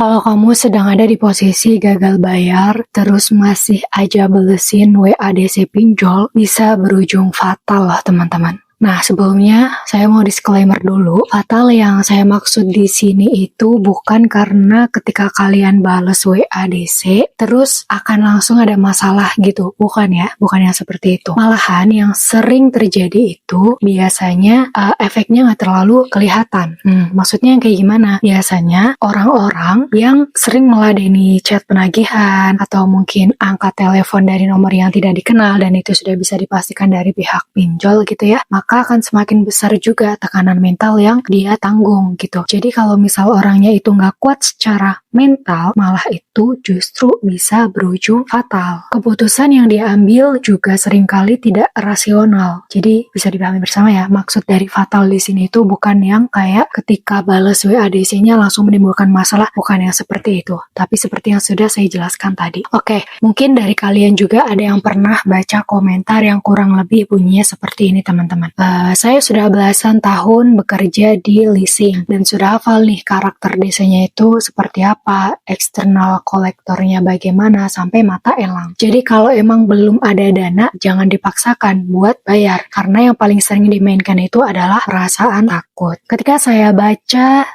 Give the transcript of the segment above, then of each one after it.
Kalau kamu sedang ada di posisi gagal bayar, terus masih aja balesin WADC pinjol, bisa berujung fatal loh teman-teman. Nah, sebelumnya saya mau disclaimer dulu. Fatal yang saya maksud di sini itu bukan karena ketika kalian bales WADC, terus akan langsung ada masalah gitu. Bukan ya, bukan yang seperti itu. Malahan yang sering terjadi itu biasanya efeknya nggak terlalu kelihatan. Maksudnya yang kayak gimana? Biasanya orang-orang yang sering meladeni chat penagihan atau mungkin angkat telepon dari nomor yang tidak dikenal dan itu sudah bisa dipastikan dari pihak pinjol gitu ya, maka akan semakin besar juga tekanan mental yang dia tanggung gitu. Jadi kalau misal orangnya itu nggak kuat secara mental, malah itu justru bisa berujung fatal. Keputusan yang dia ambil juga seringkali tidak rasional. Jadi bisa dipahami bersama ya, maksud dari fatal di sini itu bukan yang kayak ketika balas WADC-nya langsung menimbulkan masalah, bukan yang seperti itu. Tapi seperti yang sudah saya jelaskan tadi. Oke, mungkin dari kalian juga ada yang pernah baca komentar yang kurang lebih bunyinya seperti ini teman-teman. Saya sudah belasan tahun bekerja di leasing dan sudah hafal nih karakter desanya itu seperti apa, eksternal kolektornya bagaimana, sampai mata elang. Jadi kalau emang belum ada dana, jangan dipaksakan buat bayar, karena yang paling sering dimainkan itu adalah perasaan takut. Ketika saya baca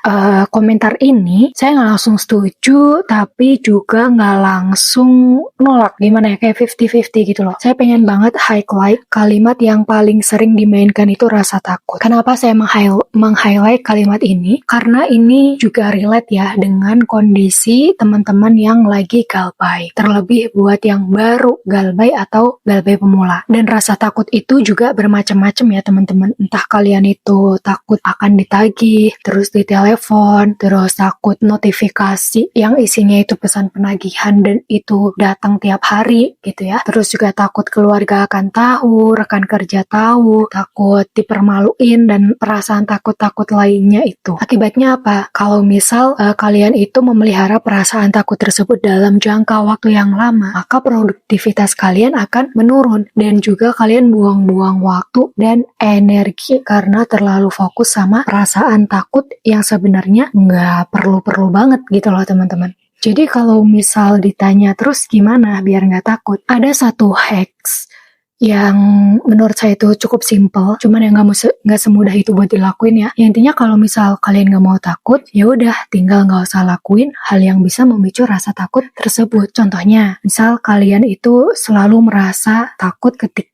komentar ini, saya nggak langsung setuju, tapi juga nggak langsung nolak. Gimana ya, kayak 50-50 gitu loh. Saya pengen banget highlight kalimat yang paling sering dimainkan itu rasa takut. Kenapa saya meng-highlight kalimat ini? Karena ini juga relate ya dengan kondisi teman-teman yang lagi galbay. Terlebih buat yang baru galbay atau galbay pemula. Dan rasa takut itu juga bermacam-macam ya teman-teman. Entah kalian itu takut akan ditagih, terus ditelepon, terus takut notifikasi yang isinya itu pesan penagihan dan itu datang tiap hari gitu ya. Terus juga takut keluarga akan tahu, rekan kerja tahu, takut dipermaluin dan perasaan takut-takut lainnya itu. Akibatnya apa? Kalau misal kalian itu memelihara perasaan takut tersebut dalam jangka waktu yang lama, maka produktivitas kalian akan menurun dan juga kalian buang-buang waktu dan energi karena terlalu fokus sama perasaan takut yang sebenarnya nggak perlu-perlu banget gitu loh teman-teman. Jadi kalau misal ditanya terus gimana biar nggak takut, ada satu hacks yang menurut saya itu cukup simple, cuman yang nggak semudah itu buat dilakuin ya. Ya intinya kalau misal kalian nggak mau takut, ya udah tinggal nggak usah lakuin hal yang bisa memicu rasa takut tersebut. Contohnya, misal kalian itu selalu merasa takut ketika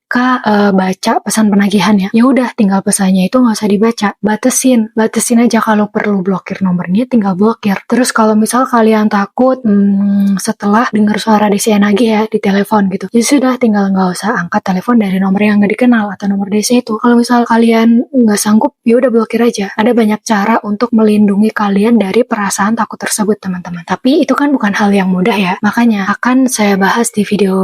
baca pesan penagihan ya udah tinggal pesannya itu nggak usah dibaca, batesin aja, kalau perlu blokir nomornya tinggal blokir. Terus kalau misal kalian takut setelah dengar suara DC nagih ya di telepon gitu, ya sudah tinggal nggak usah angkat telepon dari nomor yang nggak dikenal atau nomor DC itu. Kalau misal kalian nggak sanggup, ya udah blokir aja. Ada banyak cara untuk melindungi kalian dari perasaan takut tersebut teman-teman. Tapi itu kan bukan hal yang mudah ya, makanya akan saya bahas di video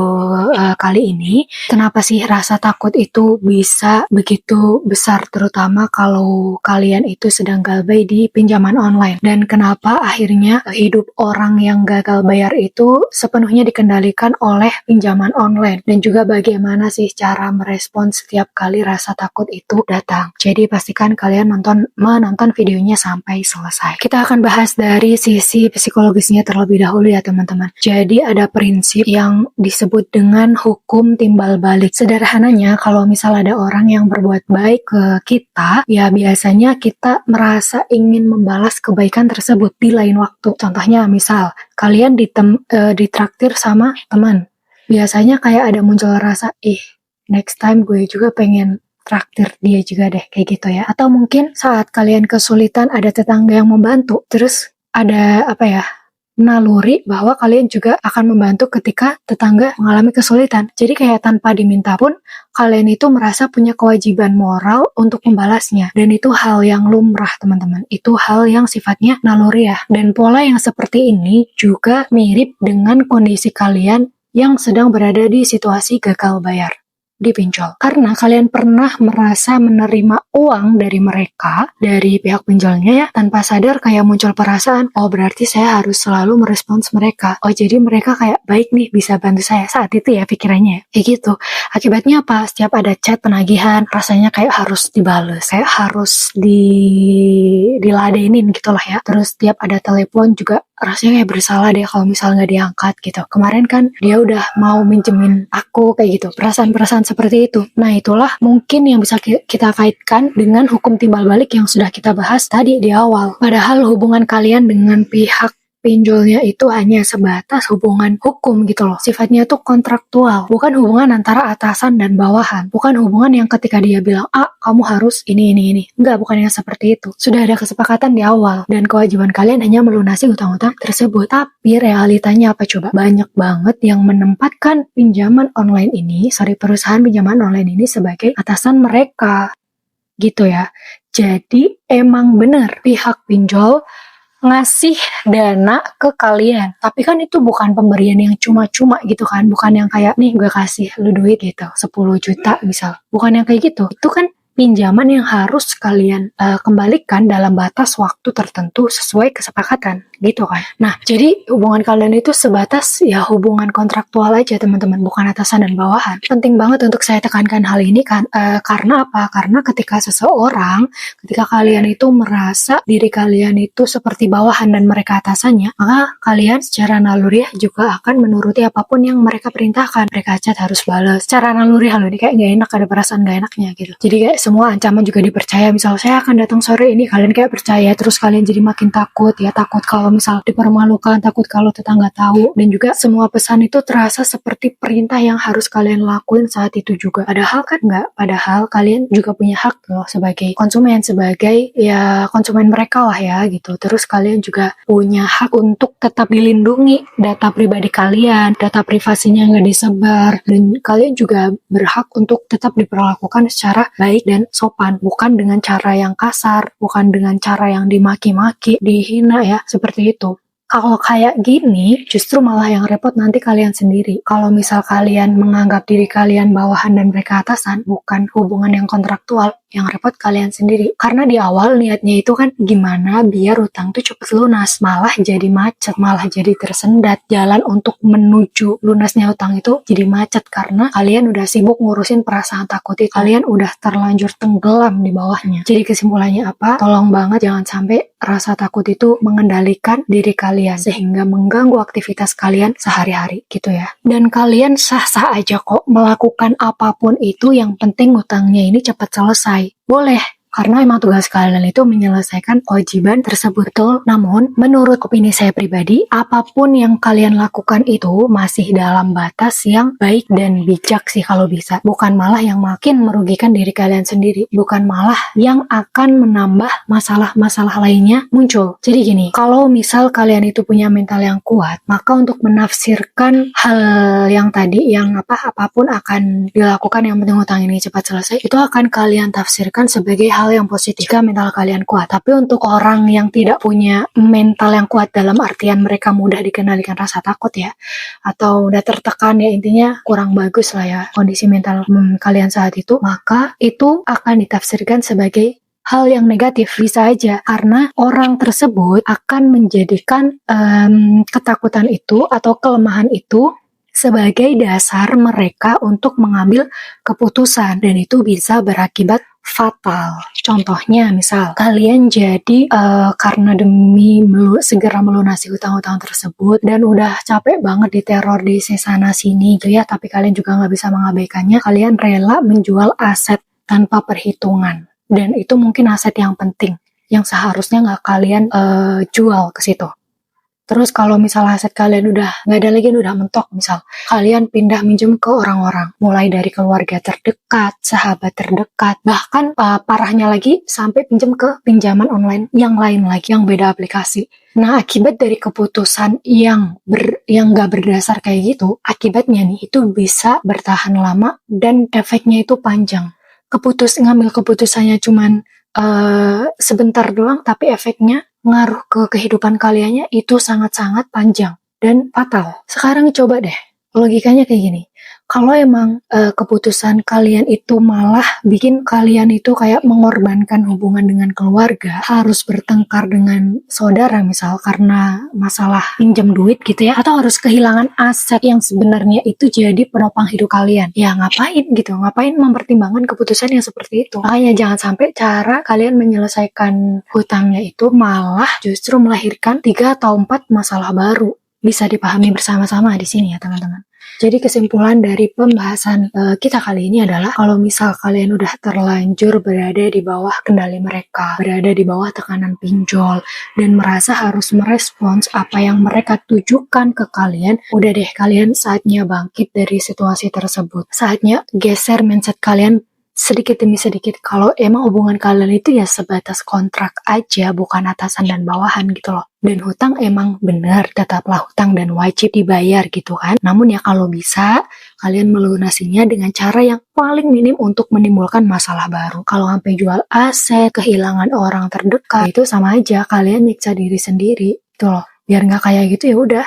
kali ini kenapa sih rasa takut itu bisa begitu besar, terutama kalau kalian itu sedang galbay di pinjaman online, dan kenapa akhirnya hidup orang yang gagal bayar itu sepenuhnya dikendalikan oleh pinjaman online, dan juga bagaimana sih cara merespon setiap kali rasa takut itu datang. Jadi pastikan kalian menonton videonya sampai selesai. Kita akan bahas dari sisi psikologisnya terlebih dahulu ya teman-teman. Jadi ada prinsip yang disebut dengan hukum timbal balik. Sederhananya, kalau misal ada orang yang berbuat baik ke kita, ya biasanya kita merasa ingin membalas kebaikan tersebut di lain waktu. Contohnya misal, kalian ditraktir sama teman. Biasanya kayak ada muncul rasa, next time gue juga pengen traktir dia juga deh, kayak gitu ya. Atau mungkin saat kalian kesulitan ada tetangga yang membantu, terus ada naluri bahwa kalian juga akan membantu ketika tetangga mengalami kesulitan. Jadi kayak tanpa diminta pun kalian itu merasa punya kewajiban moral untuk membalasnya. Dan itu hal yang lumrah teman-teman. Itu hal yang sifatnya naluri ya. Dan pola yang seperti ini juga mirip dengan kondisi kalian yang sedang berada di situasi gagal bayar di pinjol. Karena kalian pernah merasa menerima uang dari mereka, dari pihak pinjolnya ya, tanpa sadar kayak muncul perasaan, oh berarti saya harus selalu merespons mereka. Oh jadi mereka kayak baik nih, bisa bantu saya. Saat itu ya pikirannya kayak gitu. Akibatnya apa? Setiap ada chat penagihan, rasanya kayak harus dibales, kayak harus diladenin gitu lah ya. Terus setiap ada telepon juga rasanya kayak bersalah deh kalau misalnya nggak diangkat gitu. Kemarin kan dia udah mau minjemin aku kayak gitu, perasaan-perasaan seperti itu. Nah itulah mungkin yang bisa kita kaitkan dengan hukum timbal balik yang sudah kita bahas tadi di awal. Padahal hubungan kalian dengan pihak pinjolnya itu hanya sebatas hubungan hukum gitu loh. Sifatnya tuh kontraktual, bukan hubungan antara atasan dan bawahan. Bukan hubungan yang ketika dia bilang, kamu harus ini. Enggak, bukan yang seperti itu. Sudah ada kesepakatan di awal, dan kewajiban kalian hanya melunasi utang-utang tersebut. Tapi realitanya apa coba? Banyak banget yang menempatkan perusahaan pinjaman online ini sebagai atasan mereka. Gitu ya. Jadi emang benar pihak pinjol ngasih dana ke kalian, tapi kan itu bukan pemberian yang cuma-cuma gitu kan, bukan yang kayak nih gue kasih lu duit gitu 10 juta misal, bukan yang kayak gitu. Itu kan pinjaman yang harus kalian kembalikan dalam batas waktu tertentu sesuai kesepakatan gitu kan. Nah jadi hubungan kalian itu sebatas ya hubungan kontraktual aja teman-teman, bukan atasan dan bawahan. Penting banget untuk saya tekankan hal ini kan, karena apa? Karena ketika kalian itu merasa diri kalian itu seperti bawahan dan mereka atasannya, maka kalian secara naluriah juga akan menuruti apapun yang mereka perintahkan. Mereka chat harus balas. Secara naluriah loh, ini kayak gak enak, ada perasaan gak enaknya gitu. Jadi kayak semua ancaman juga dipercaya. Misal saya akan datang sore ini, kalian kayak percaya, terus kalian jadi makin takut ya, takut kalau misal dipermalukan, takut kalau tetangga tahu, dan juga semua pesan itu terasa seperti perintah yang harus kalian lakuin saat itu juga. Padahal kan enggak, padahal kalian juga punya hak loh sebagai konsumen, sebagai ya konsumen mereka lah ya gitu. Terus kalian juga punya hak untuk tetap dilindungi data pribadi kalian, data privasinya nggak disebar, dan kalian juga berhak untuk tetap diperlakukan secara baik dan sopan, bukan dengan cara yang kasar, bukan dengan cara yang dimaki-maki, dihina ya, seperti itu. Kalau kayak gini, justru malah yang repot nanti kalian sendiri. Kalau misal kalian menganggap diri kalian bawahan dan mereka atasan, bukan hubungan yang kontraktual, yang repot kalian sendiri. Karena di awal niatnya itu kan gimana biar utang tuh cepet lunas, malah jadi macet, malah jadi tersendat. Jalan untuk menuju lunasnya utang itu jadi macet karena kalian udah sibuk ngurusin perasaan takut itu. Kalian udah terlanjur tenggelam di bawahnya. Jadi kesimpulannya apa? Tolong banget jangan sampai rasa takut itu mengendalikan diri kalian sehingga mengganggu aktivitas kalian sehari-hari gitu ya. Dan kalian sah-sah aja kok melakukan apapun itu, yang penting utangnya ini cepat selesai. Boleh, karena emang tugas kalian itu menyelesaikan kewajiban tersebut. Betul. Namun, menurut opini saya pribadi, apapun yang kalian lakukan itu masih dalam batas yang baik dan bijak sih kalau bisa. Bukan malah yang makin merugikan diri kalian sendiri. Bukan malah yang akan menambah masalah-masalah lainnya muncul. Jadi gini, kalau misal kalian itu punya mental yang kuat, maka untuk menafsirkan hal yang tadi, yang apapun akan dilakukan yang penting utang ini cepat selesai, itu akan kalian tafsirkan sebagai hal yang positif jika mental kalian kuat. Tapi untuk orang yang tidak punya mental yang kuat dalam artian mereka mudah dikendalikan rasa takut ya, atau udah tertekan ya, intinya kurang bagus lah ya kondisi mental kalian saat itu, maka itu akan ditafsirkan sebagai hal yang negatif. Bisa aja karena orang tersebut akan menjadikan ketakutan itu atau kelemahan itu sebagai dasar mereka untuk mengambil keputusan, dan itu bisa berakibat fatal. Contohnya misal kalian jadi karena demi segera melunasi utang-utang tersebut dan udah capek banget diteror di sana sini gitu ya, tapi kalian juga nggak bisa mengabaikannya, kalian rela menjual aset tanpa perhitungan, dan itu mungkin aset yang penting yang seharusnya nggak kalian jual ke situ. Terus kalau misal aset kalian udah nggak ada lagi, udah mentok, misal kalian pindah minjem ke orang-orang, mulai dari keluarga terdekat, sahabat terdekat, bahkan parahnya lagi sampai pinjem ke pinjaman online yang lain lagi, yang beda aplikasi. Nah akibat dari keputusan yang nggak berdasar kayak gitu, akibatnya nih itu bisa bertahan lama dan efeknya itu panjang. Ngambil keputusannya cuman sebentar doang, tapi efeknya ngaruh ke kehidupan kaliannya itu sangat-sangat panjang dan fatal. Sekarang coba deh, Logikanya kayak gini, kalau emang keputusan kalian itu malah bikin kalian itu kayak mengorbankan hubungan dengan keluarga, harus bertengkar dengan saudara misal karena masalah pinjam duit gitu ya, atau harus kehilangan aset yang sebenarnya itu jadi penopang hidup kalian, ya ngapain gitu, ngapain mempertimbangkan keputusan yang seperti itu. Makanya jangan sampai cara kalian menyelesaikan hutangnya itu malah justru melahirkan 3 atau 4 masalah baru. Bisa dipahami bersama-sama di sini ya teman-teman. Jadi kesimpulan dari pembahasan kita kali ini adalah kalau misal kalian udah terlanjur berada di bawah kendali mereka, berada di bawah tekanan pinjol, dan merasa harus merespons apa yang mereka tujukan ke kalian, udah deh kalian saatnya bangkit dari situasi tersebut. Saatnya geser mindset kalian sedikit demi sedikit kalau emang hubungan kalian itu ya sebatas kontrak aja, bukan atasan dan bawahan gitu loh. Dan hutang emang bener tetaplah hutang dan wajib dibayar gitu kan. Namun ya kalau bisa kalian melunasinya dengan cara yang paling minim untuk menimbulkan masalah baru. Kalau sampai jual aset, kehilangan orang terdekat, itu sama aja kalian nyiksa diri sendiri gitu loh. Biar nggak kayak gitu ya udah,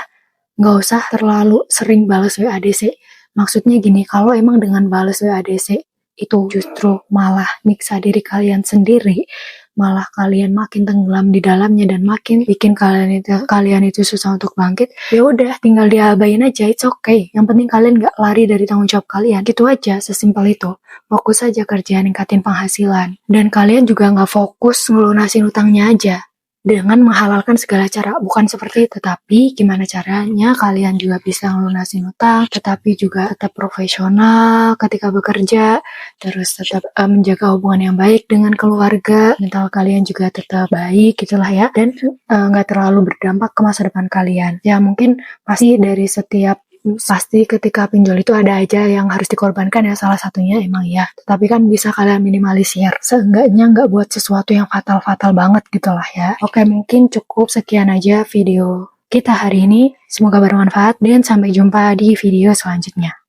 nggak usah terlalu sering balas WADC. Maksudnya gini, kalau emang dengan balas WADC itu justru malah nyiksa diri kalian sendiri, malah kalian makin tenggelam di dalamnya dan makin bikin kalian itu susah untuk bangkit, ya udah tinggal diabain aja, it's okay. Yang penting kalian nggak lari dari tanggung jawab kalian, gitu aja, sesimpel itu. Fokus aja kerja ningkatin penghasilan, dan kalian juga nggak fokus ngelunasin utangnya aja dengan menghalalkan segala cara, bukan seperti itu. Tapi gimana caranya kalian juga bisa ngelunasin utang, tetapi juga tetap profesional ketika bekerja, terus tetap menjaga hubungan yang baik dengan keluarga, mental kalian juga tetap baik gitulah ya, dan nggak terlalu berdampak ke masa depan kalian. Ya mungkin pasti ketika pinjol itu ada aja yang harus dikorbankan ya, salah satunya emang ya. Tetapi kan bisa kalian minimalisir, seenggaknya nggak buat sesuatu yang fatal-fatal banget gitu lah ya. Oke, mungkin cukup sekian aja video kita hari ini. Semoga bermanfaat dan sampai jumpa di video selanjutnya.